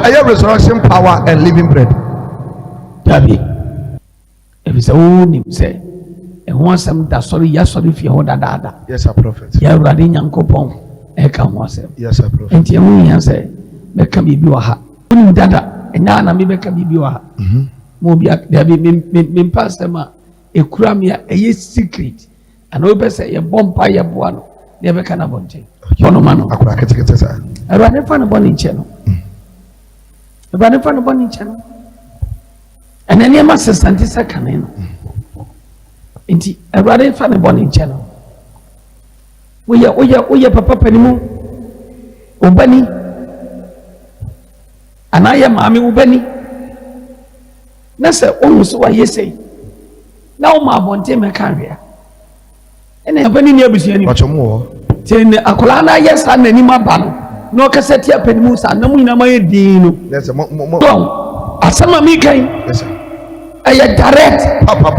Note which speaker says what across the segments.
Speaker 1: I have resurrection power and living bread.
Speaker 2: Dabi. If it's a own say, and once I'm that sorry, yes, sorry if you hold that.
Speaker 1: Yes, sir, prophet.
Speaker 2: Ya Awurade Nyankopɔn eka ho asɛm.
Speaker 1: Yes, sir, prophet.
Speaker 2: Enti emu yan sɛ bɛka bibi wɔ ha. Onim dada ɛna na me bɛka bibi wɔ ha. Mo bi dabi me pastor ma ekura me a ɛyɛ secret. Ana wo pɛ sɛ yɛ bompa yɛ boa no. Ne bɛka na bonte. Bono ma no.
Speaker 1: Akura ketekete sa.
Speaker 2: Awurade fa no bɔ ne nkyɛ no. Awurade fa no bɔ ne nkyɛ no. Ɛna nneɛma sesante sɛ kane no. Enti Awurade fa no bɔ ne nkyɛ no. Oye papa panimu obani anaya maame obani na sɛ ohun so waye sei na o ma abonte meka hwea ene abani ne abusua ni
Speaker 1: Ochomo
Speaker 2: tene akola na yes na nani maba no na okasa tia panimu sa na mu nyina ma ye din no
Speaker 1: yes mo
Speaker 2: asama mi kan
Speaker 1: yes
Speaker 2: aya direct
Speaker 1: papa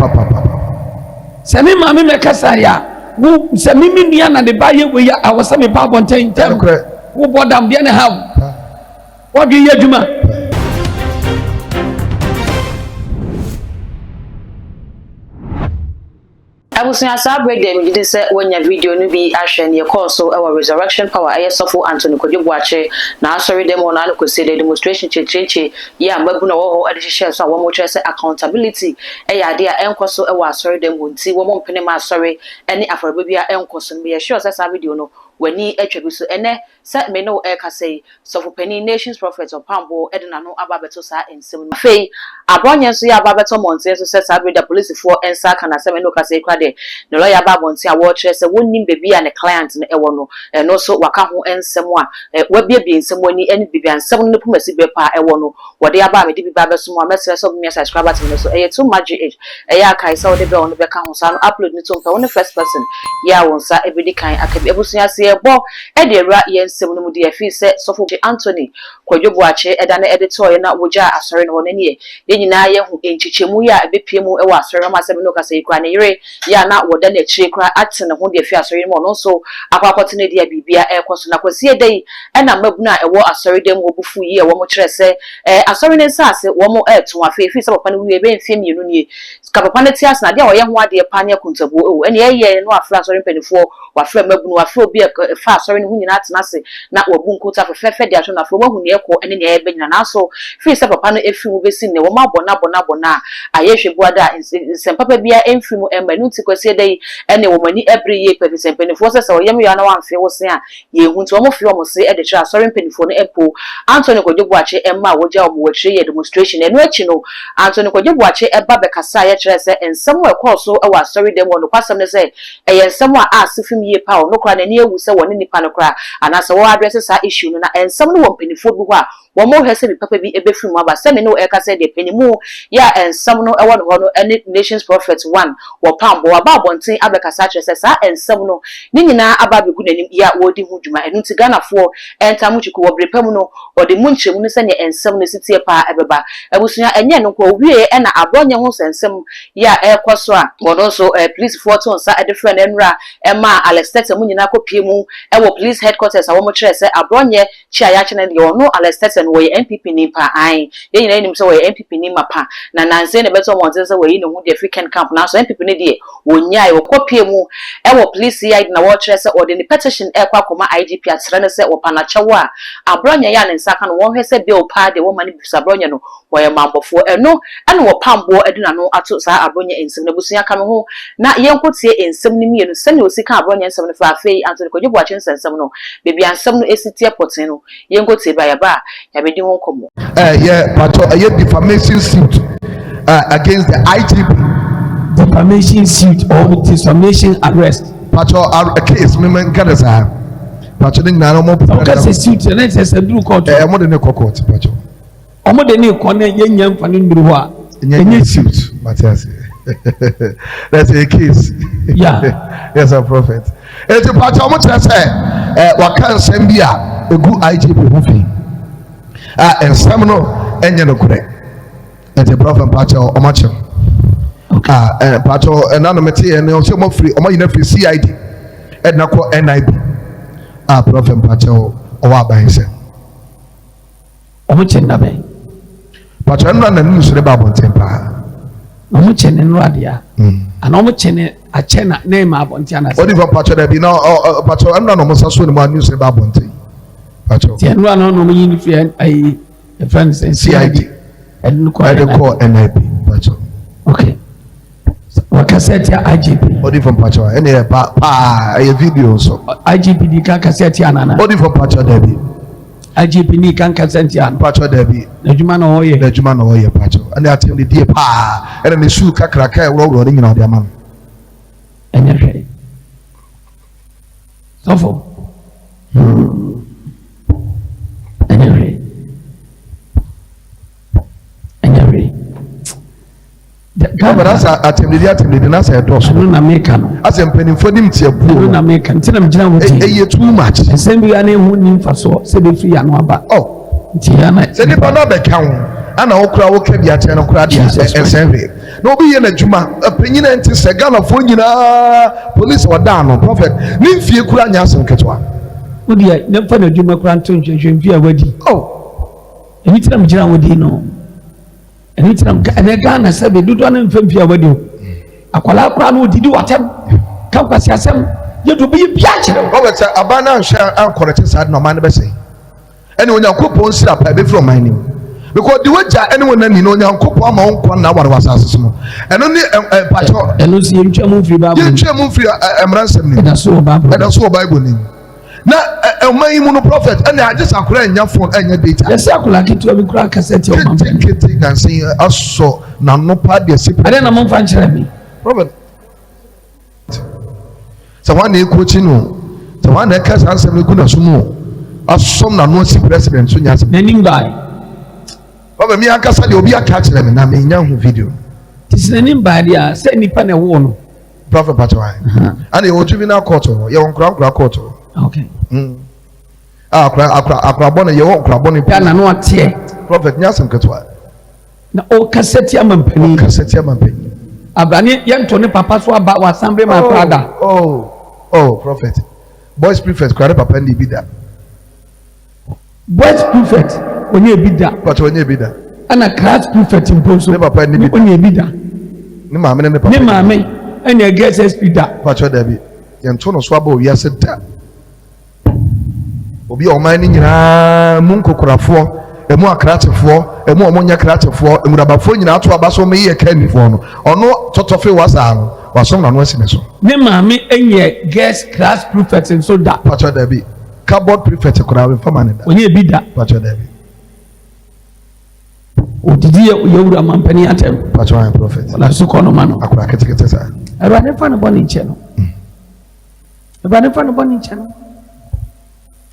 Speaker 2: sɛ me maame meka sa ya wo sɛ mimi nia na de ba ye we ya awasa me ba bonten tem wo bodam de na ha wo dwe ye adwuma
Speaker 3: Abusunya sabre dem gidi se wonya video no bi ahwe ne course so our resurrection power ayesofo Anthony Kodwo Boakye na asori dem on an kwese the demonstration checheche ya mabu na wo ho ade hye so wo mo kire se accountability ade a enkoso e wa asori dem wonti wo mo mpene ma asori ene aforba bia enkoso no be sure se sa video no wani atwa bi so ene se me no e ka say so for penny nations prophet Opambour edina no ababeto sa ensem no fei abronye so ya ababeto monte so se sabre da police for ensa kana se me no ka say kwa de the lawyer babonte a wo kire se wonnim bebi a ne client no ewo no no so waka ho ensem a wabia ensem wani ene bibia ensem no pumasi bepa ewo no wode aba me de bibia beso mo mesere so me subscriber to me so too much age kai so de be on be ka ho sa no upload ni to mpa woni first person ya won sa ebedi kan akabi ebusunya se ebo e de ra yensem no mu de afi se sofo Anthony Kodwo Boakye eda na editor na woja asore no nani ye nyina ye hu enchichemu ya ebepie mu e wa asore ma se me no ka se ikwa ne yire ya na woda na chire kra ate ne ho de afi asore mo no so akwakote ne de bibia ekoso na kwasi edai e na mabu na ewo asore dem wo bufu yi e wo mo kire se asore ne sase wo mo eto afi se papa ne wi e be mfie mienu nie ka papa ne tias na de a wo ye ho ade pa ne kuntabu o ene ye no afra asore mpanifo wafra mabu no wafra obi fa asore ne hu nyina atena se na wabu nkuta fefe de aso na afro mahu ne ekọ ene ne ebe nyina na so fi se papa no efi mu besi ne wo ma bona ayehwe buada nsem papa bia emfi mu emba nu tikwasi edai ene wo mani every year pe se mpanifo se wo yem ya na wamfe wo se a ye hu nti wo mo fi wo mo se e de kira asore mpanifo no epo Anthony Kodwo Boakye emma woja wo mo wachire ye demonstration enu achi no Anthony Kodwo Boakye eba be kasa ye kire se ensem wo ekọ so e wa asore dem wo no kwasem ne se eye ensem a asifim ye pa wo no kra na ne ewu se wo ne nipa no kra anasa wo address sa issue no na ensem no wo mpanifo bi ho a wo mo hwese bi papa bi ebefiri mu aba se me no e ka se de panimu ya ensem no e wo no ho no ene nations prophet 1 wo Opambour aba bonten abekasa kire se sa ensem no ni nyina aba begu nanim ya wo di hu dwuma enu ti Ghana fo entamu chiku wo brepam no o de munchemu no se ne ensem no sitie pa ebeba ebusunya enye no ko wie e na abronye ho sensem ya ekoso a wono so police for to nsa e different enra e ma Alex Tete mu nyina kopie mu e wo police headquarters a wo mo kire se abronye chia ya chene de ono Alex Tete no wo MPP ni pa ai ye nyina nim se wo MPP ni mapa na nanse ne beto mo nse se wo yi no hu de African camp na so MPP ne de wonya e wo kopie mu e wo police side na wo kire se o de ni petition e kwa koma IGP atsere ne se wo panachewo a abronye ya ne nsa ka no wo hwese bill pa de wo mani bisa abronye no wo ye mambofo eno ene wo Opambour eduna no ato sa abronye ensem na busunya ka me ho na yenkotie ensem ni mienu se ne osika abronye ensem no fa afei Anthony Kodwo Boakye ensem no bebi ansem no esitie poten no yenkotie ba ya ba ya bedi ho komo
Speaker 1: yeah pato defamation suit against the IGP
Speaker 2: defamation suit or defamation arrest
Speaker 1: pato a case me ngada sa pato ni na no mo
Speaker 2: okay say suit na say duru court
Speaker 1: mo de ne court pato
Speaker 2: omo de ne ko na yenya mfa ne nduru ho a
Speaker 1: enye suit Matthias that's a case
Speaker 2: yeah
Speaker 1: yes a prophet it's a pato mo tell say waka nsem bi a egu IGP ho fi ensem no enye no kure it's a prophet pato o macho pato na no mete ene o se mo free o ma yina free CID edna ko NIB prophet pato o wa ban se
Speaker 2: omo chenda be
Speaker 1: pacho no na news re ba bonten pa
Speaker 2: omo chene no adia ana omo chene a chena na ma bonten ana
Speaker 1: odi from pacho da bi na pacho no no mo saso ni mo news re ba bonten pacho
Speaker 2: ti no no mo yin fi ai friends and CID and
Speaker 1: ko NIP pacho
Speaker 2: okay cassette ya IGP
Speaker 1: odi from pacho ene e video so
Speaker 2: IGP di kan cassette ya nana
Speaker 1: odi from pacho da bi
Speaker 2: IGP ni kan cassette ya
Speaker 1: pacho da bi
Speaker 2: adwuma na hoye
Speaker 1: pacho ene atem de die pa ene ne su kakra ka woro nyina odi ama
Speaker 2: enye hwe sofo enye hwe
Speaker 1: Gabarasa atemde na say dos
Speaker 2: no na meka no
Speaker 1: asem penimfo nim tie buo
Speaker 2: no na meka ntina mjina wuti
Speaker 1: eye too much
Speaker 2: ensem ya na ehu nim faso se be fi ya no aba ntia na
Speaker 1: se ni ba na be kan ana okura wo ka bia che no kura dia ensem we na obi ye na djuma penyina enti se Ghana fo nyina police oda no prophet ni mfie kura nya asem ketwa
Speaker 2: odi ya na fa na djuma kura nto nhwehwe mfie awadi eni tira mjina wodi no eni tira ene Ghana se be dudu na mfie awadi akwala kura no didi watem kan kwasi asem ye do bi bia kire
Speaker 1: prophet abana nhwe ankorete sad no man be say ene onyankopon sira pa be from my name because the way ja anyone na ni no onyankopon ama onkon na ware wasase no eno ni pacho
Speaker 2: eno si yentwam free bible
Speaker 1: yentwam free emransem ni
Speaker 2: eda so
Speaker 1: bible ni na oman mu no prophet ene agisa akora nya phone enya data
Speaker 2: yes akora kitu bi kura cassette o man
Speaker 1: kete na say aso na no pa de sip
Speaker 2: ade na mo fa nkyere mi
Speaker 1: prophet so one e coach no so one e ka san sem ku na so no asom na no si president so nya
Speaker 2: na nim bai
Speaker 1: prophet mi akasa de obi aka kire me na me nya hu video
Speaker 2: tisina nim bai dia se nipa na wo no
Speaker 1: prophet patwai and e juvenile court ye won kra court
Speaker 2: okay
Speaker 1: akra bona ye won kra bona
Speaker 2: ya na no atie
Speaker 1: prophet nya sem ketwa
Speaker 2: na o cassette amampani abane yento ne papa so aba wa assembly ma prada
Speaker 1: prophet boys prefect kware papa ndi bida
Speaker 2: boys prefect onye bida
Speaker 1: but onye bida
Speaker 2: ana class prefect imposo
Speaker 1: ne papa ndi bida
Speaker 2: onye bida
Speaker 1: ne maame ne papa
Speaker 2: ne maame ene guest bida
Speaker 1: pacho dabi yento no so aba o wiase da obi o man ni nyina mun kokorafo emu akratefo emu omonya kratefo emurabafo nyina ato abaso me ye kanifo no ono totofe wasa no waso na no asine so
Speaker 2: ne maame enye guest class prefect so da
Speaker 1: pacho dabi cupboard prefect kora we fama ne da
Speaker 2: onye bida
Speaker 1: pacho dabi
Speaker 2: odidi ye yewura mampani atem
Speaker 1: pacho an prophet
Speaker 2: la su kono mano
Speaker 1: akora ketekete sa
Speaker 2: ero ne fa no boni nche no ero ne fa no boni nche no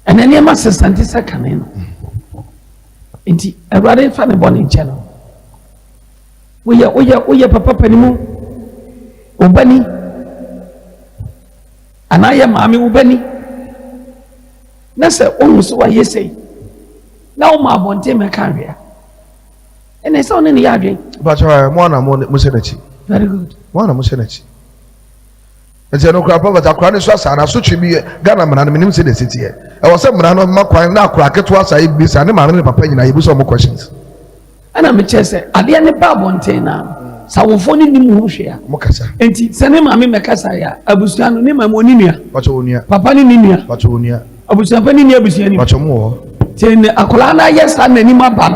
Speaker 2: ene ne ma sesante sakane no enti ero ne fa no boni nche no oye papa panimu obani anaya maame obani na se onu so wa yesei na o ma bonte me kanria ene se onu ne ya adwen
Speaker 1: pacho mo na mo se na chi
Speaker 2: very good
Speaker 1: mo na mo se na chi enti no kra prophet akra ne so asa na so twi bi Ghana mra na menim se de city e wo se mra no ma kwan na akra keto asa ibi sa ne maame ne papa nyina ibi so mo questions
Speaker 2: ana me chese ade ne ba bonte na sawofo ni nim ho hwe a
Speaker 1: mo kasa
Speaker 2: enti se ne maame me kasa ya abusua no ne maame oni nua
Speaker 1: pacho onia
Speaker 2: papa ni nua
Speaker 1: pacho onia
Speaker 2: abusua pa ni nua abusua ni
Speaker 1: pacho mo ho
Speaker 2: tene akola na yesa na ni ma ba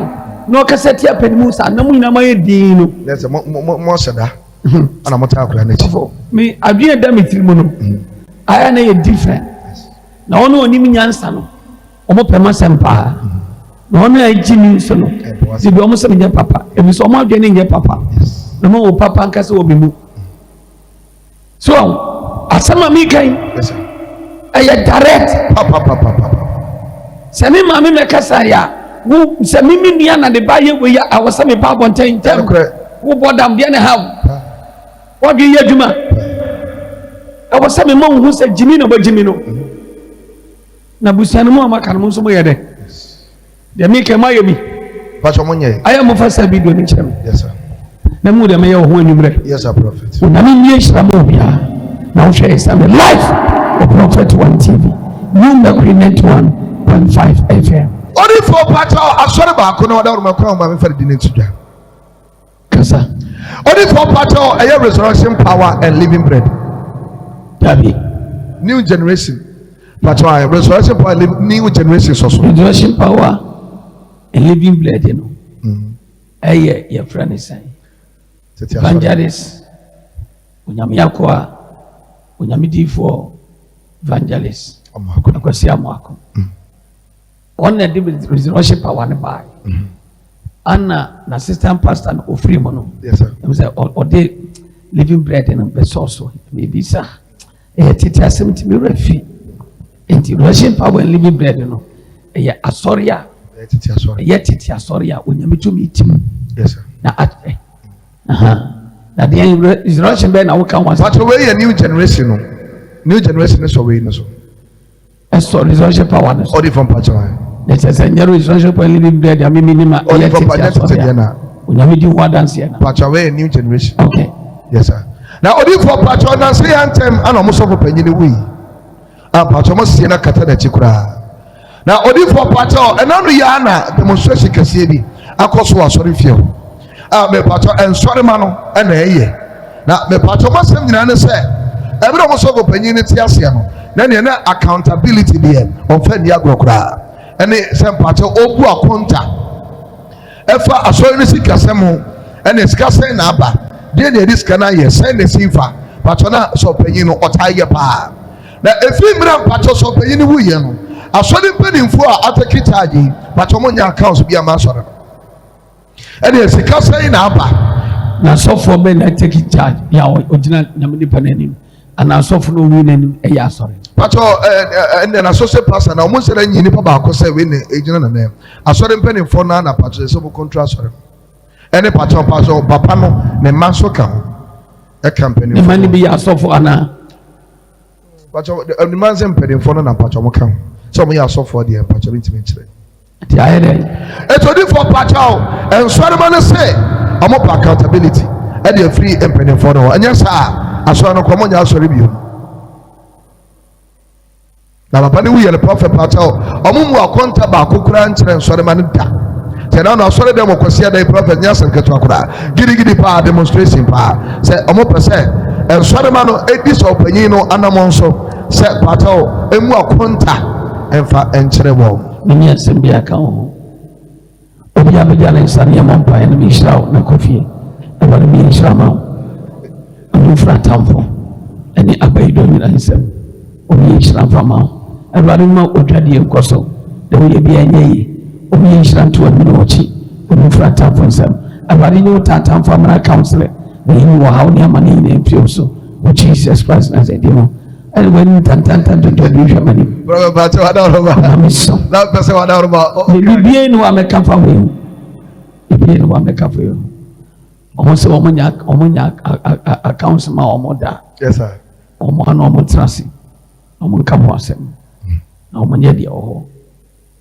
Speaker 2: no kasa ti apanimu sa na mu nyina ma ye din no
Speaker 1: let's mo seda ana mo ta akra na chi
Speaker 2: me adwene da metirimo no aya na ye different na ono oni nyansa no omo pema sempa na ono ya jimi so no di bi omo se me papa e bi so omo adwene nge papa na mo papa nkase obi mu so asama mi kan aya direct
Speaker 1: papa
Speaker 2: se me ma me kasa ya wo se me nua na de ba ye we ya awose me pa bonten tem wo bodam de na ha what do you hear juma I was saying mo hu se jimi no ba jimi no na busiano mo amaka no so mo ye de de me ke mayo bi
Speaker 1: pacho mo nye
Speaker 2: aya mo fa sa video ni chem
Speaker 1: yes sir
Speaker 2: na mu de me ye ho anwumre
Speaker 1: yes sir prophet
Speaker 2: na me nie shira mo bia na wo share some life the Prophet 1 TV New Mercury 91.5 FM
Speaker 1: Only for Pato, I saw about Kono, my crown, my friend didn't do.
Speaker 2: Kasa.
Speaker 1: Only for Pato, I have resurrection power and living bread.
Speaker 2: Dabi.
Speaker 1: New generation. Pato, I have resurrection power, new generation.
Speaker 2: Resurrection power and living bread, you know. Aye, your friend is saying. Evangelist. Unyamiyakwa. Unyamidi for evangelist. Akwasi amwako. On the resurrection power and by. Anna, the assistant pastor, and free mono.
Speaker 1: Yes, sir.
Speaker 2: It was or they living bread and a sauce. Maybe, sir. A teacher seemed to be refi. And the Russian power and living bread, you know. A soria. Yet it's a soria when you meet to meet him.
Speaker 1: Yes, sir.
Speaker 2: Now, that the resurrection bed now come once.
Speaker 1: But away a new generation. New generation is away.
Speaker 2: As for resurrection power,
Speaker 1: or from Pato.
Speaker 2: Let's say, resurrection power living bread. I mean, minima.
Speaker 1: Only from Pato.
Speaker 2: When you do what dance here.
Speaker 1: Pato away a new generation.
Speaker 2: Okay.
Speaker 1: Yes, sir. Now, only for Pato, and say anthem, and almost of a penny we. Pato must see a catana chikura. Now, only for Pato, and only Yana demonstration can see me. I was sorry for you. Me Pato and sorry mano and a now me Pato must have been say. Every almost of a penny in Tiasiano. Then you accountability there on Fendia and it sent Pato Opua Conta. Efa assurance Casamo and it's Cassan Abba. Then it is Canaya, send the Sifa, Patona so penino or Taya Pa. Now, if we bring Pato so penny, I saw the penny for after Kitaji, Patomonia accounts be a master. And it's a Cassan Abba.
Speaker 2: Now, so for men, I take it charge. Yeah, original Namini Panenim. And I saw for no winning a year, sorry.
Speaker 1: Pato and then associate pastor, and almost said any Papa say win agent name. I saw them penny for Nana Pato, so contrast. Any Pato Paso, Papano, ne Masoka, a company.
Speaker 2: The money be a so for Anna.
Speaker 1: But the man's penny for Nana Pato come. So we are so for the Pato intimately. It's only for Pato, and Solomon say, I'm up accountability, and you're free and penny for no. And yes, I saw no common house review. Now, we are the prophet Pato, Omumu Akonta Bakukura and Solomon. Tena na sorry dem okosia the prophet Nyasan Ketwakura. Gidi pa demonstration pa. Say omo pese and sorry man no edis opanyin no anamonso say Pato emu akonta emfa enkyere wo.
Speaker 2: Mini asem bia ka ho. Obi abegya na nsane yampa en mi hiraw na kofie. Aba mi hiraw ma. Amu fratamfo. Ani abaido mi na nsem. Obi hiraw fa ma. Aba ma odwade enkoso. De wo ye bia nyeye. Obi hiraw to adu no chi. Obi fratamfo nsem. Aba ni no tatamfo amra counselor. We know how the money in so what Jesus Christ has said, and when you tan to do money.
Speaker 1: Brother, but what that person what about
Speaker 2: be no I'm a come for you. Be no I'm a come for you. Almost omonya accounts ma omoda.
Speaker 1: Yes, sir.
Speaker 2: Omo no trust. Omo come wasem. Na omonya de oho.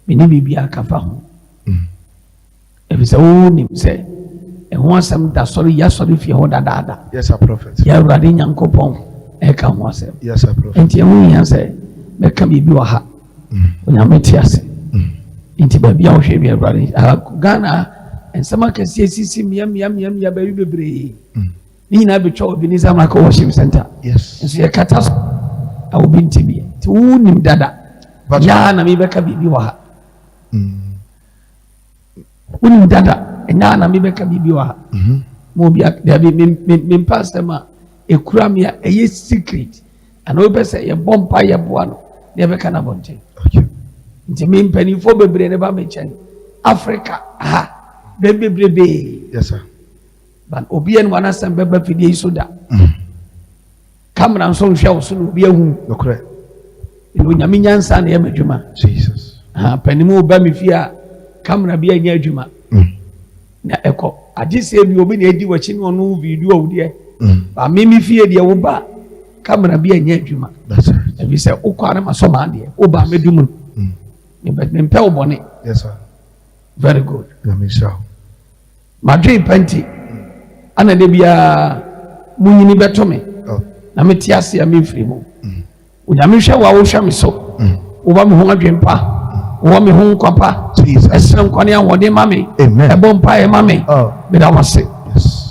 Speaker 2: Me ni bibia kafa ho. If it's all nim say and once I'm that sorry, yes, sorry if you hold that.
Speaker 1: Yes, sir, prophet.
Speaker 2: Yeah, Radin Yankopon, Eka was.
Speaker 1: Yes, sir, prophet.
Speaker 2: And Tiamu say, make me be a hat. When I met yes. Into baby, I'll shave your brother. Ghana and some can see me, yum, baby. Nina be told Benisa Mako worship center.
Speaker 1: Yes.
Speaker 2: And see a catastrophe. I will be in Tibia. To him dada. But Yana, me back a baby. Wouldn't dada. Na na me beka bibiwa mo bia there be me pastor ma e kura me a secret and we be say e bompa ye boa no na beka na bonche nti me mpani fo bebre ne ba me chen Africa ha bebrebe.
Speaker 1: Yes, sir.
Speaker 2: But obi en wana sam beba fidie so da camera nso hwe so no obi ahu
Speaker 1: no correct
Speaker 2: e wo nyame nyansa na ye madwuma
Speaker 1: Jesus
Speaker 2: ha panimu ba me fia camera bia nya adwuma na eko agise bi obi na edi wachi no no video awde ba mimi fie de wo ba camera bi anya adwuma
Speaker 1: that's right
Speaker 2: e bi se ukware masoma de wo ba medum ni mpe obone.
Speaker 1: Yes, sir.
Speaker 2: Very good.
Speaker 1: Let me show
Speaker 2: madwe panti ana de bia munyini beto me na metiase ya mefiri mu unyame hwe wa wo hwe me so wo ba me ho adwempa wo me hu kwapa esem kwani anwode ma me ebo mpa e ma me me da wase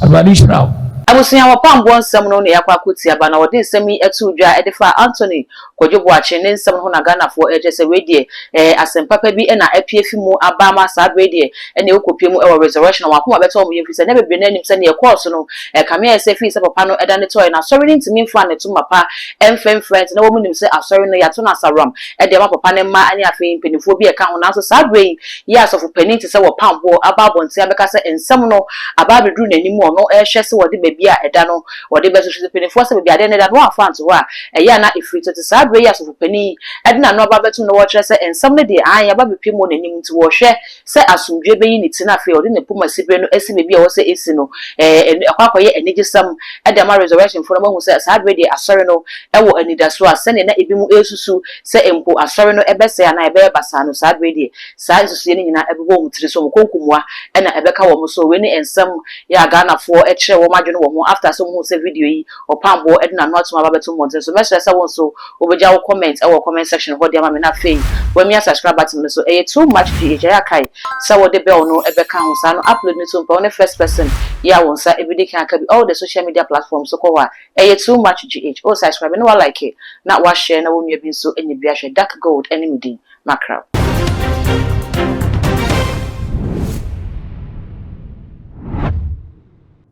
Speaker 2: abadi shraw
Speaker 3: abusunya Opambour nsɛm no ne yakwa kuti aba na wɔde nsɛm yi etu dwa edefa Anthony Kodwo Boakye ne nsɛm ho na Ghana fo ejese wedie asempapa bi na apiefi mu aba ma sa wedie ene okopie mu ewo resurrection wa akoma beto mu yefisa ne bebe nanim se ne ekɔɔso no kame ya se fi se papa no eda ne toy na sorry ne ntimi mfa ne to mapa emfem friend na wo mu nim se asɔre no yato na saram ede ma papa ne ma ani afei mpenifo bi eka ho na so sa we ya asofo pani te se Opambour aba bonte abeka se nsɛm no aba bedru nanim no ehwɛ se wode bia eda no wode beso hwe penifo se bia de ne da no afa nto ho a eya na ifrito te sa bre ya so pani edna no aba beto no wo kyerɛ se ensam ne de an ya ba bepie mo nanim nti wo hwɛ se asomdwe beyi ne tina fe wode ne puma sibre no esi me bia wo se esi no akwakoye enigisam eda ma resurrection for no hu se sa bre de asɔre no ewo anidaso a se ne na ebi mu esusu se empo asɔre no ebese na ebe basa no sa bre de sa nsusu ne nyina ebebo mu tiri so mo konkumwa ena ebeka wo mo so we ne ensam ya Ghana fo ekyere wo madwene wo after some who say video yi Opambour edna not ma babeto monte so make sure say won so obeja wo comment e wo comment section ho dia ma me na fe when me subscribe button so too much GH ya kai say wo de bell no ebeka ho sa no upload me to on the first person ya won sa everyday can be all the social media platforms so ko wa too much GH oh subscribe no like it na wa share na wo nua bi so enye bi ahwe dark gold enemy din makra